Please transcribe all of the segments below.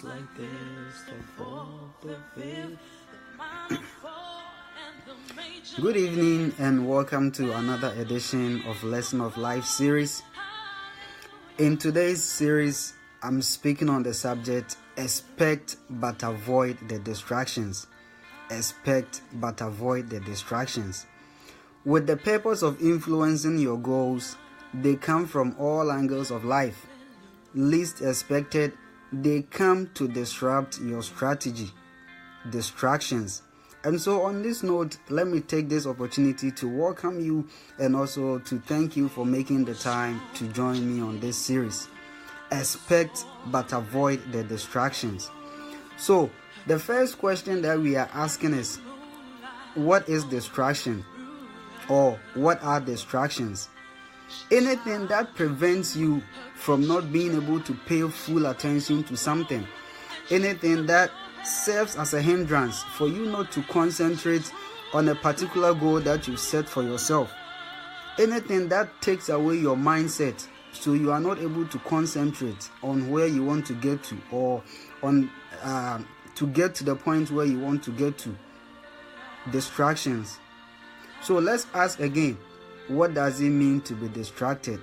like this, the fourth, the fifth. Good evening and welcome to another edition of Lesson of Life series. In today's series, I'm speaking on the subject, expect but avoid the distractions. Expect but avoid the distractions. With the purpose of influencing your goals, they come from all angles of life. Least expected, they come to disrupt your strategy. Distractions. And so on this note, let me take this opportunity to welcome you and also to thank you for making the time to join me on this series. Expect but avoid the distractions. So, the first question that we are asking is, what is distraction? Or what are distractions? Anything that prevents you from not being able to pay full attention to something. Anything that serves as a hindrance for you not to concentrate on a particular goal that you set for yourself. Anything that takes away your mindset so you are not able to concentrate on where you want to get to or on to get to the point where you want to get to. Distractions. So let's ask again, what does it mean to be distracted?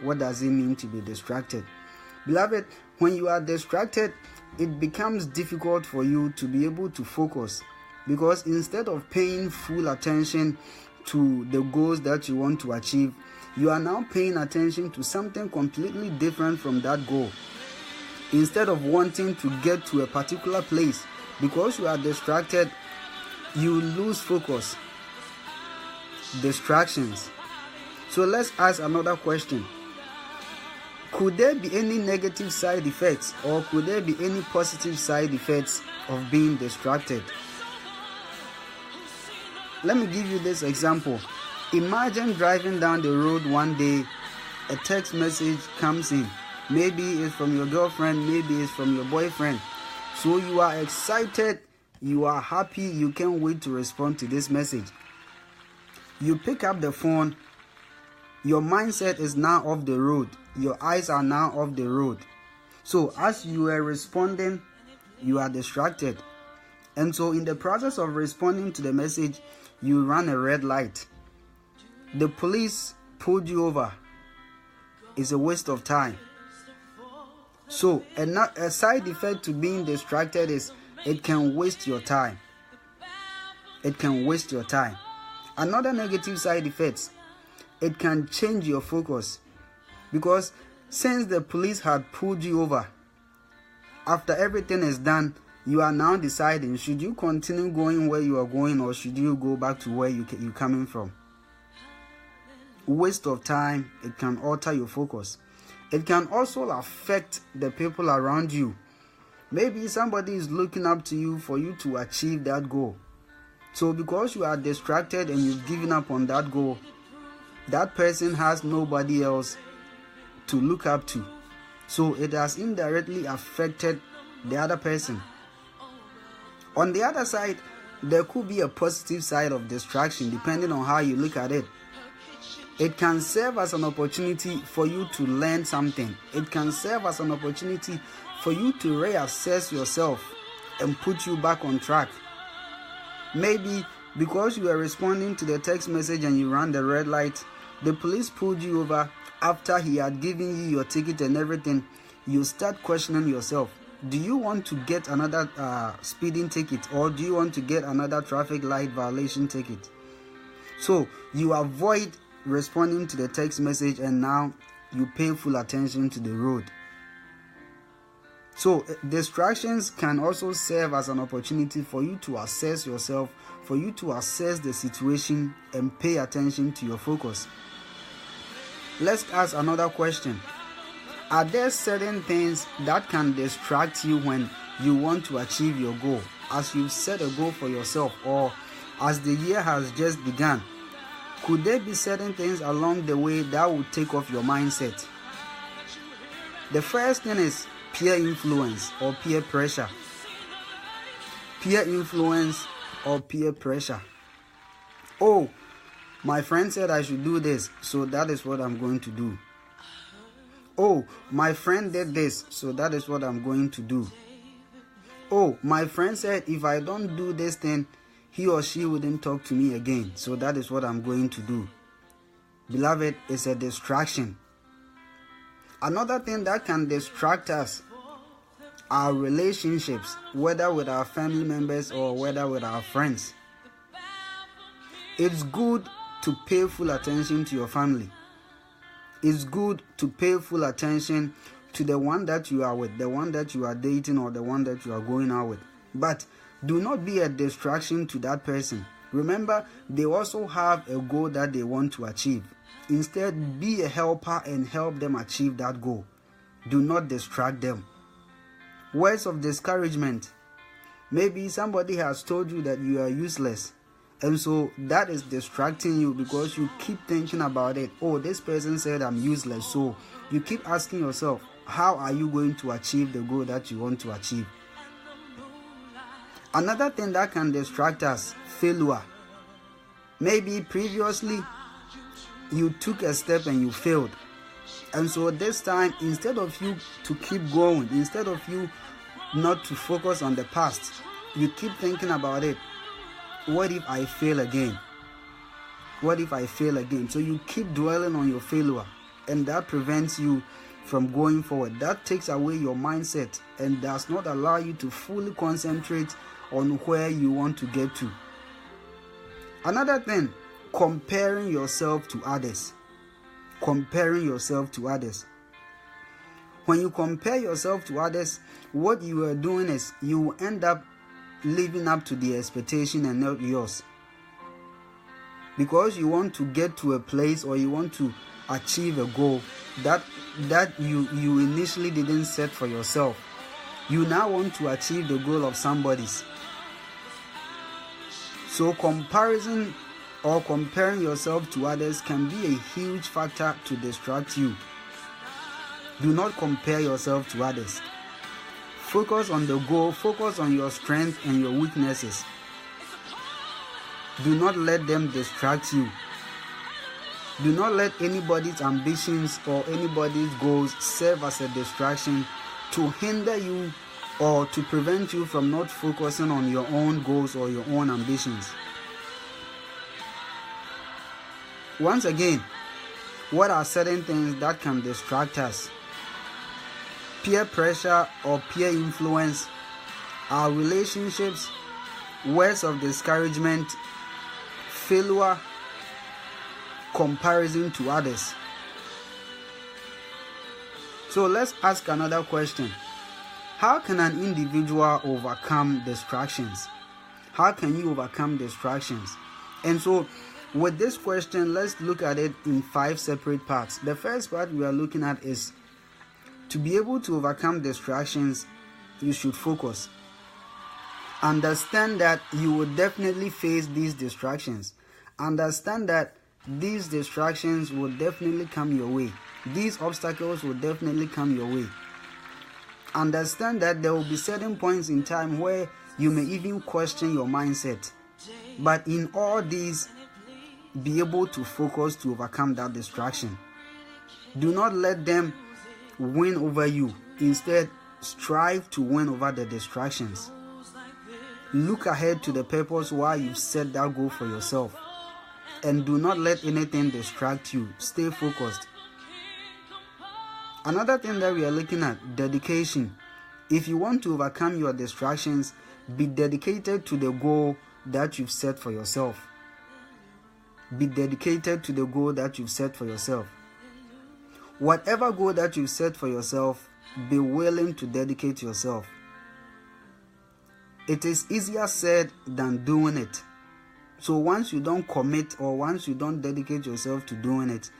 What does it mean to be distracted? Beloved, when you are distracted, it becomes difficult for you to be able to focus, because instead of paying full attention to the goals that you want to achieve, you are now paying attention to something completely different from that goal. Instead of wanting to get to a particular place, because you are distracted, you lose focus. Distractions. So let's ask another question. Could there be any negative side effects or could there be any positive side effects of being distracted? Let me give you this example. Imagine driving down the road one day, a text message comes in. Maybe it's from your girlfriend, maybe it's from your boyfriend. So you are excited, you are happy, you can't wait to respond to this message. You pick up the phone, your mindset is now off the road. Your eyes are now off the road. So as you are responding, you are distracted. And so in the process of responding to the message, you ran a red light. The police pulled you over. It's a waste of time. So a side effect to being distracted is it can waste your time. It can waste your time. Another negative side effect, it can change your focus. Because since the police had pulled you over, after everything is done, you are now deciding, should you continue going where you are going or should you go back to where you're coming from? Waste of time, it can alter your focus. It can also affect the people around you. Maybe somebody is looking up to you for you to achieve that goal. So because you are distracted and you've given up on that goal, that person has nobody else to look up to. So it has indirectly affected the other person. On the other side, there could be a positive side of distraction depending on how you look at it. It can serve as an opportunity for you to learn something. It can serve as an opportunity for you to reassess yourself and put you back on track. Maybe because you are responding to the text message and you ran the red light, the police pulled you over. After he had given you your ticket and everything, you start questioning yourself. Do you want to get another speeding ticket or do you want to get another traffic light violation ticket? So you avoid responding to the text message and now you pay full attention to the road. So distractions can also serve as an opportunity for you to assess yourself, for you to assess the situation and pay attention to your focus. Let's ask another question. Are there certain things that can distract you when you want to achieve your goal? As you set a goal for yourself or as the year has just begun, could there be certain things along the way that will take off your mindset? The first thing is peer influence or peer pressure. Peer influence or peer pressure. Oh, my friend said I should do this, so that is what I'm going to do. Oh, my friend did this, so that is what I'm going to do. Oh, my friend said if I don't do this thing, he or she wouldn't talk to me again. So that is what I'm going to do. Beloved, it's a distraction. Another thing that can distract us, our relationships, whether with our family members or whether with our friends. It's good to pay full attention to your family. It's good to pay full attention to the one that you are with, the one that you are dating, or the one that you are going out with. But do not be a distraction to that person. Remember, they also have a goal that they want to achieve. Instead, be a helper and help them achieve that goal. Do not distract them. Words of discouragement. Maybe somebody has told you that you are useless, and so that is distracting you because you keep thinking about it. Oh, this person said I'm useless. So you keep asking yourself, how are you going to achieve the goal that you want to achieve? Another thing that can distract us, failure. Maybe previously you took a step and you failed. And so this time, instead of you to keep going, instead of you not to focus on the past, you keep thinking about it. What if I fail again? What if I fail again? So you keep dwelling on your failure, and that prevents you from going forward. That takes away your mindset and does not allow you to fully concentrate on where you want to get to. Another thing, comparing yourself to others. Comparing yourself to others. When you compare yourself to others, what you are doing is you end up living up to the expectation and not yours. Because you want to get to a place, or you want to achieve a goal that you initially didn't set for yourself. You now want to achieve the goal of somebody's. So comparison or comparing yourself to others can be a huge factor to distract you. Do not compare yourself to others. Focus on the goal, focus on your strengths and your weaknesses. Do not let them distract you. Do not let anybody's ambitions or anybody's goals serve as a distraction to hinder you or to prevent you from not focusing on your own goals or your own ambitions. Once again, what are certain things that can distract us? Peer pressure or peer influence, our relationships, words of discouragement, failure, comparison to others. So let's ask another question. How can an individual overcome distractions? How can you overcome distractions? And so with this question, let's look at it in 5 separate parts. The first part we are looking at is to be able to overcome distractions, you should focus. Understand that you will definitely face these distractions. Understand that these distractions will definitely come your way. These obstacles will definitely come your way. Understand that there will be certain points in time where you may even question your mindset. But in all these, be able to focus to overcome that distraction. Do not let them win over you. Instead, strive to win over the distractions. Look ahead to the purpose why you've set that goal for yourself. And do not let anything distract you. Stay focused. Another thing that we are looking at, dedication. If you want to overcome your distractions, be dedicated to the goal that you've set for yourself. Be dedicated to the goal that you've set for yourself. Whatever goal that you've set for yourself, be willing to dedicate yourself. It is easier said than doing it. So once you don't commit or once you don't dedicate yourself to doing it,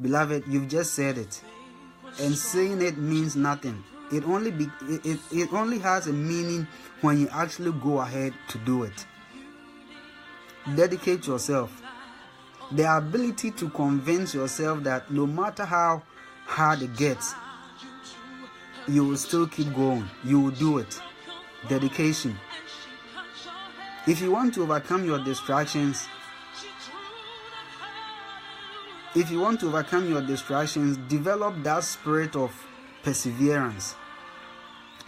beloved, you've just said it. And saying it means nothing. It only has a meaning when you actually go ahead to do it. Dedicate yourself. The ability to convince yourself that no matter how hard it gets, you will still keep going. You will do it. Dedication. If you want to overcome your distractions, develop that spirit of perseverance.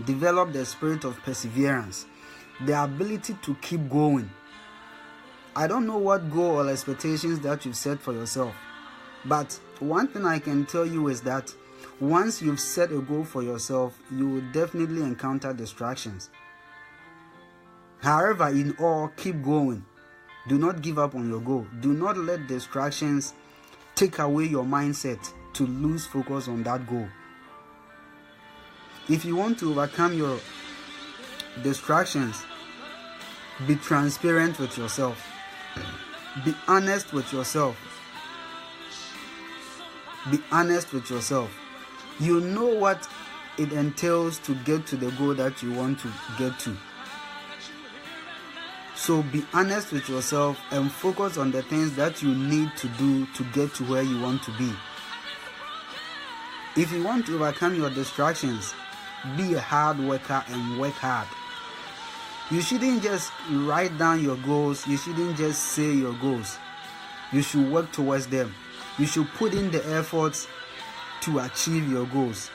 Develop the spirit of perseverance, the ability to keep going. I don't know what goal or expectations that you've set for yourself, but one thing I can tell you is that once you've set a goal for yourself, you will definitely encounter distractions. However, in all, keep going. Do not give up on your goal. Do not let distractions take away your mindset to lose focus on that goal. If you want to overcome your distractions, be transparent with yourself. Be honest with yourself. Be honest with yourself. You know what it entails to get to the goal that you want to get to. So be honest with yourself and focus on the things that you need to do to get to where you want to be. If you want to overcome your distractions, be a hard worker and work hard. You shouldn't just write down your goals. You shouldn't just say your goals. You should work towards them. You should put in the efforts to achieve your goals.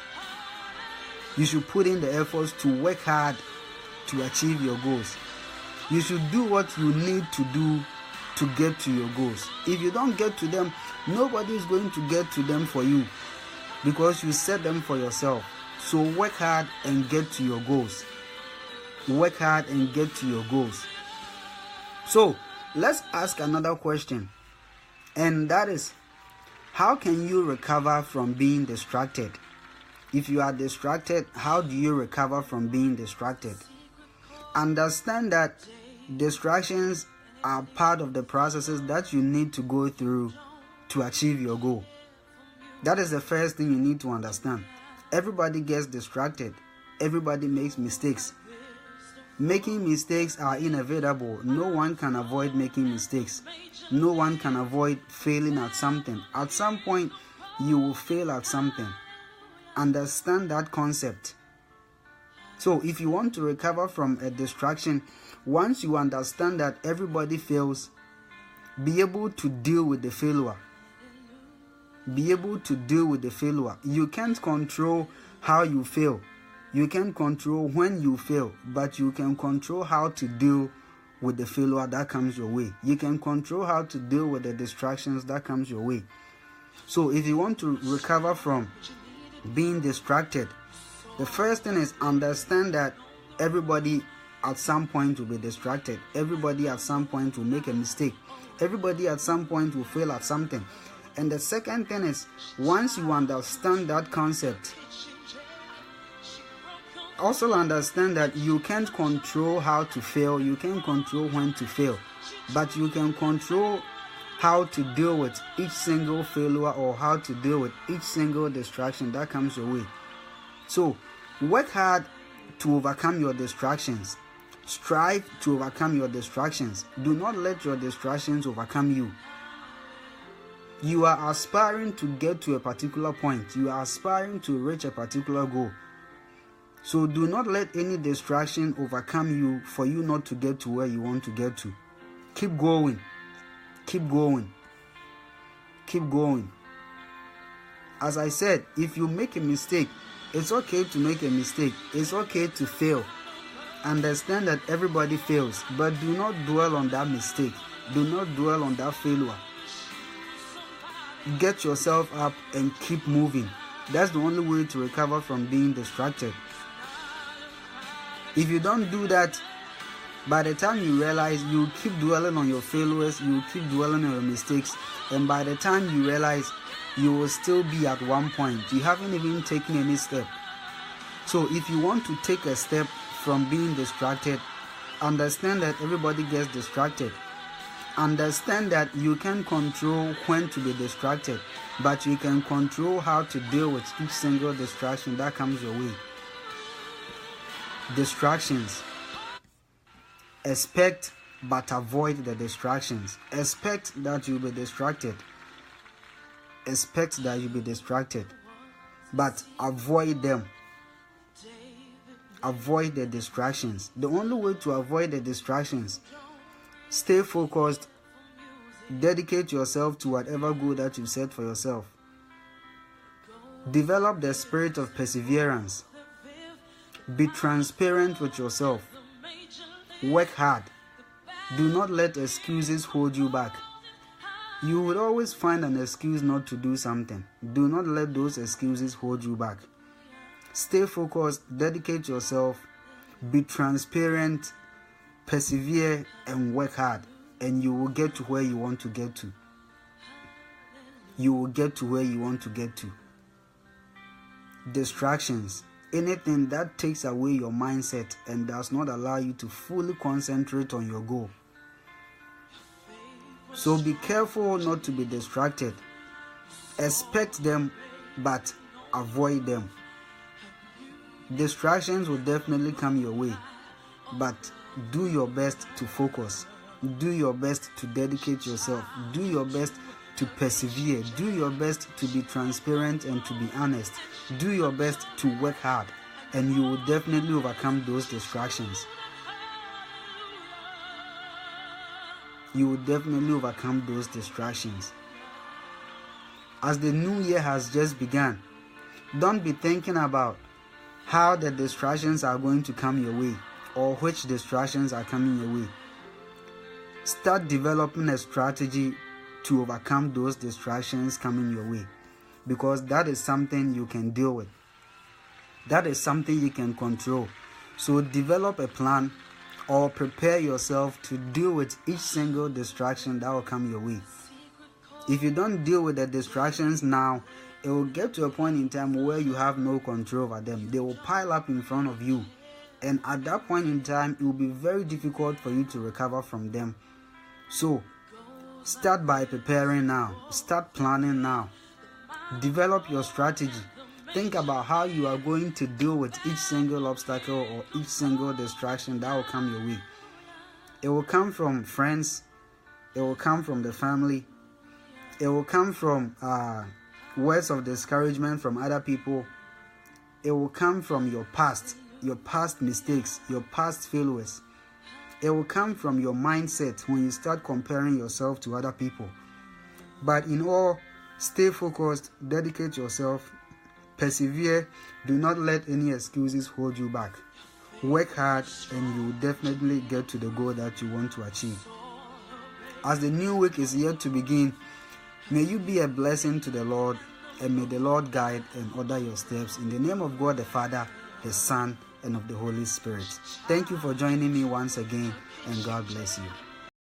You should put in the efforts to work hard to achieve your goals. You should do what you need to do to get to your goals. If you don't get to them, nobody is going to get to them for you because you set them for yourself. So work hard and get to your goals. Work hard and get to your goals. So let's ask another question, and that is, how can you recover from being distracted? If you are distracted, how do you recover from being distracted? Understand that distractions are part of the processes that you need to go through to achieve your goal. That is the first thing you need to understand. Everybody gets distracted. Everybody makes mistakes. Making mistakes are inevitable. No one can avoid making mistakes. No one can avoid failing at something. At some point, you will fail at something. Understand that concept. So if you want to recover from a distraction, once you understand that everybody fails, be able to deal with the failure. Be able to deal with the failure. You can't control how you fail. You can't control when you fail, but you can control how to deal with the failure that comes your way. You can control how to deal with the distractions that comes your way. So if you want to recover from being distracted, the first thing is understand that everybody at some point will be distracted. Everybody at some point will make a mistake. Everybody at some point will fail at something. And the second thing is, once you understand that concept, also understand that you can't control how to fail. You can't control when to fail. But you can control how to deal with each single failure or how to deal with each single distraction that comes your way. So, work hard to overcome your distractions. Strive to overcome your distractions. Do not let your distractions overcome you. You are aspiring to get to a particular point. You are aspiring to reach a particular goal. So do not let any distraction overcome you for you not to get to where you want to get to. Keep going. Keep going. Keep going. As I said, if you make a mistake, it's okay to make a mistake. It's okay to fail. Understand that everybody fails, but do not dwell on that mistake. Do not dwell on that failure. Get yourself up and keep moving. That's the only way to recover from being distracted. If you don't do that, by the time you realize, you keep dwelling on your failures, you keep dwelling on your mistakes, and by the time you realize, you will still be at one point. You haven't even taken any step. So if you want to take a step from being distracted, understand that everybody gets distracted. Understand that you can control when to be distracted, but you can control how to deal with each single distraction that comes your way. Distractions. Expect but avoid the distractions. Expect that you'll be distracted. Expect that you'll be distracted, but avoid them. Avoid the distractions. The only way to avoid the distractions, stay focused, dedicate yourself to whatever goal that you set for yourself. Develop the spirit of perseverance. Be transparent with yourself. Work hard. Do not let excuses hold you back. You would always find an excuse not to do something. Do not let those excuses hold you back. Stay focused, dedicate yourself, be transparent, persevere, and work hard, and you will get to where you want to get to. You will get to where you want to get to. Distractions. Anything that takes away your mindset and does not allow you to fully concentrate on your goal. So be careful not to be distracted. Expect them, but avoid them. Distractions will definitely come your way, but do your best to focus. Do your best to dedicate yourself. Do your best to persevere. Do your best to be transparent and to be honest. Do your best to work hard, and you will definitely overcome those distractions. You will definitely overcome those distractions. As the new year has just begun, don't be thinking about how the distractions are going to come your way or which distractions are coming your way. Start developing a strategy to overcome those distractions coming your way, because that is something you can deal with. That is something you can control. So develop a plan or prepare yourself to deal with each single distraction that will come your way. If you don't deal with the distractions now, it will get to a point in time where you have no control over them. They will pile up in front of you, and at that point in time, it will be very difficult for you to recover from them. So start by preparing now. Start planning now. Develop your strategy. Think about how you are going to deal with each single obstacle or each single distraction that will come your way. It will come from friends. It will come from the family. It will come from words of discouragement from other people. It will come from your past mistakes, your past failures. It will come from your mindset when you start comparing yourself to other people. But in all, stay focused, dedicate yourself, persevere. Do not let any excuses hold you back. Work hard, and you will definitely get to the goal that you want to achieve. As the new week is yet to begin, may you be a blessing to the Lord, and may the Lord guide and order your steps. In the name of God the Father, the Son, and of the Holy Spirit. Thank you for joining me once again, and God bless you.